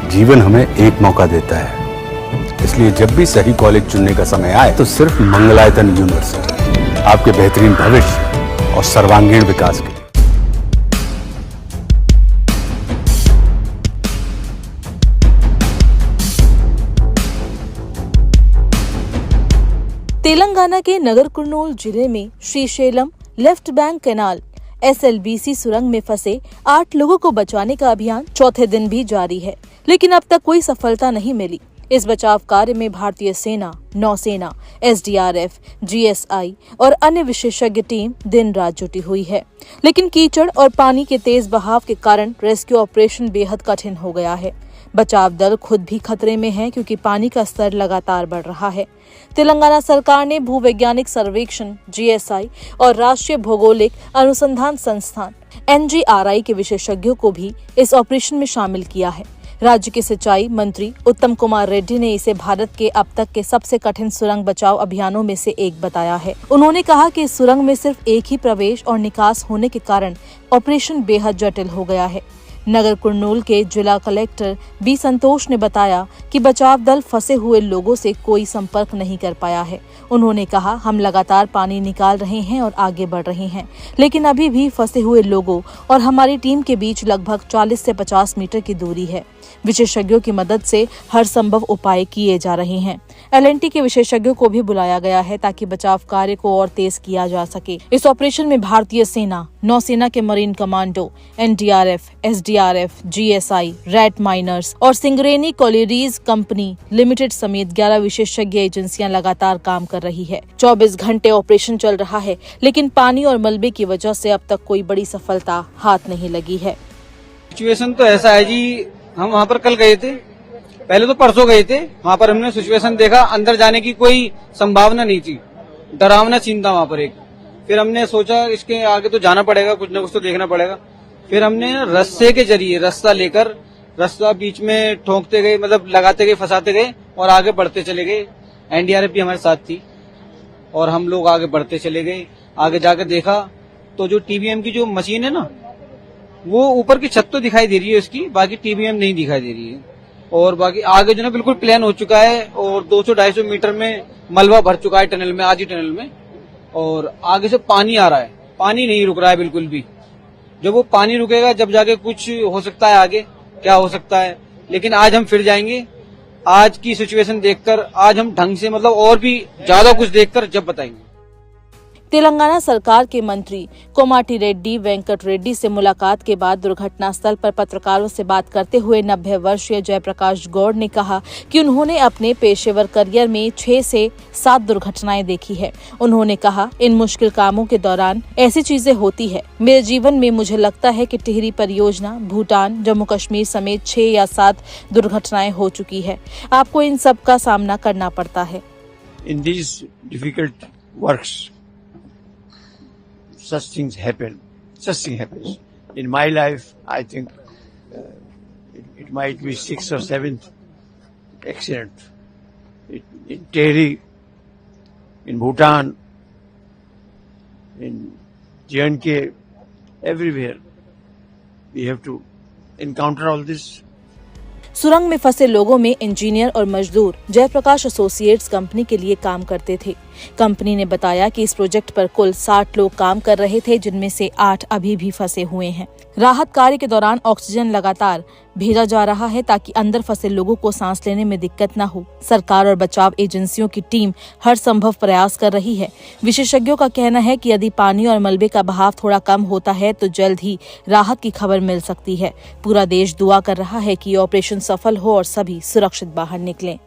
जीवन हमें एक मौका देता है, इसलिए जब भी सही कॉलेज चुनने का समय आए तो सिर्फ मंगलायतन यूनिवर्सिटी आपके बेहतरीन भविष्य और सर्वांगीण विकास के लिए। तेलंगाना के नगर कुर्नूल जिले में Srisailam left bank canal SLBC सुरंग में फंसे 8 लोगों को बचाने का अभियान चौथे दिन भी जारी है, लेकिन अब तक कोई सफलता नहीं मिली। इस बचाव कार्य में भारतीय सेना, नौसेना, SDRF, GSI और अन्य विशेषज्ञ टीम दिन रात जुटी हुई है, लेकिन कीचड़ और पानी के तेज बहाव के कारण रेस्क्यू ऑपरेशन बेहद कठिन हो गया है। बचाव दल खुद भी खतरे में है क्योंकि पानी का स्तर लगातार बढ़ रहा है। तेलंगाना सरकार ने भूवैज्ञानिक सर्वेक्षण GSI और राष्ट्रीय भौगोलिक अनुसंधान संस्थान NGRI के विशेषज्ञों को भी इस ऑपरेशन में शामिल किया है। राज्य के सिंचाई मंत्री उत्तम कुमार रेड्डी ने इसे भारत के अब तक के सबसे कठिन सुरंग बचाव अभियानों में से एक बताया है। उन्होंने कहा कि इस सुरंग में सिर्फ एक ही प्रवेश और निकास होने के कारण ऑपरेशन बेहद जटिल हो गया है। नगर कुर्नूल के जिला कलेक्टर B संतोष ने बताया कि बचाव दल फंसे हुए लोगों से कोई संपर्क नहीं कर पाया है। उन्होंने कहा, हम लगातार पानी निकाल रहे हैं और आगे बढ़ रहे हैं, लेकिन अभी भी फंसे हुए लोगों और हमारी टीम के बीच लगभग 40 से 50 मीटर की दूरी है। विशेषज्ञों की मदद से हर संभव उपाय किए जा रहे हैं। LNT के विशेषज्ञों को भी बुलाया गया है ताकि बचाव कार्य को और तेज किया जा सके। इस ऑपरेशन में भारतीय सेना, नौसेना के marine commando, NDRF, SDRF, GSI, rat miners और सिंगरेनी कॉलेरीज कंपनी लिमिटेड समेत 11 विशेषज्ञ एजेंसियां लगातार काम कर रही है। 24 घंटे ऑपरेशन चल रहा है, लेकिन पानी और मलबे की वजह से अब तक कोई बड़ी सफलता हाथ नहीं लगी है। सिचुएशन तो ऐसा है जी, हम वहाँ पर कल गए थे, पहले तो परसों गए थे। वहाँ पर हमने सिचुएशन देखा, अंदर जाने की कोई संभावना नहीं थी, डरावना सीन था वहाँ पर एक। फिर हमने सोचा इसके आगे तो जाना पड़ेगा, कुछ न कुछ तो देखना पड़ेगा। फिर हमने रस्से के जरिए रास्ता लेकर रास्ता बीच में ठोंकते गए, मतलब लगाते गए, फंसाते गए और आगे बढ़ते चले गए। NDRF भी हमारे साथ थी और हम लोग आगे बढ़ते चले गए। आगे जाकर देखा तो जो TBM की जो मशीन है ना, वो ऊपर की छत तो दिखाई दे रही है उसकी, बाकी TBM नहीं दिखाई दे रही है। और बाकी आगे जो ना बिल्कुल प्लेन हो चुका है और 200-250 मीटर में मलबा भर चुका है टनल में, आज ही टनल में। और आगे से पानी आ रहा है, पानी नहीं रुक रहा है बिल्कुल भी। जब वो पानी रुकेगा जब जाके कुछ हो सकता है, आगे क्या हो सकता है। लेकिन आज हम फिर जाएंगे, आज की सिचुएशन देखकर आज हम ढंग से, मतलब और भी ज्यादा कुछ देखकर जब बताएंगे। तेलंगाना सरकार के मंत्री कोमाटी रेड्डी वेंकट रेड्डी से मुलाकात के बाद दुर्घटना स्थल पर पत्रकारों से बात करते हुए 90 वर्षीय जयप्रकाश गौड़ ने कहा कि उन्होंने अपने पेशेवर करियर में 6 से 7 दुर्घटनाएं देखी है। उन्होंने कहा, इन मुश्किल कामों के दौरान ऐसी चीजें होती है। मेरे जीवन में मुझे लगता है कि टिहरी परियोजना, भूटान, जम्मू कश्मीर समेत 6 या 7 दुर्घटनाएं हो चुकी है। आपको इन सब का सामना करना पड़ता है। In these difficult works, such things happen. Such thing happens. In my life, I think it might be 6th or 7th accident. In Tehri, in Bhutan, in J&K, everywhere we have to encounter all this. सुरंग में फंसे लोगों में engineer और मजदूर Jayaprakash associates company के लिए काम करते थे। कंपनी ने बताया कि इस प्रोजेक्ट पर कुल 60 लोग काम कर रहे थे, जिनमें से 8 अभी भी फंसे हुए हैं। राहत कार्य के दौरान ऑक्सीजन लगातार भेजा जा रहा है ताकि अंदर फंसे लोगों को सांस लेने में दिक्कत न हो। सरकार और बचाव एजेंसियों की टीम हर संभव प्रयास कर रही है। विशेषज्ञों का कहना है कि यदि पानी और मलबे का बहाव थोड़ा कम होता है तो जल्द ही राहत की खबर मिल सकती है। पूरा देश दुआ कर रहा है कि ऑपरेशन सफल हो और सभी सुरक्षित बाहर निकलें।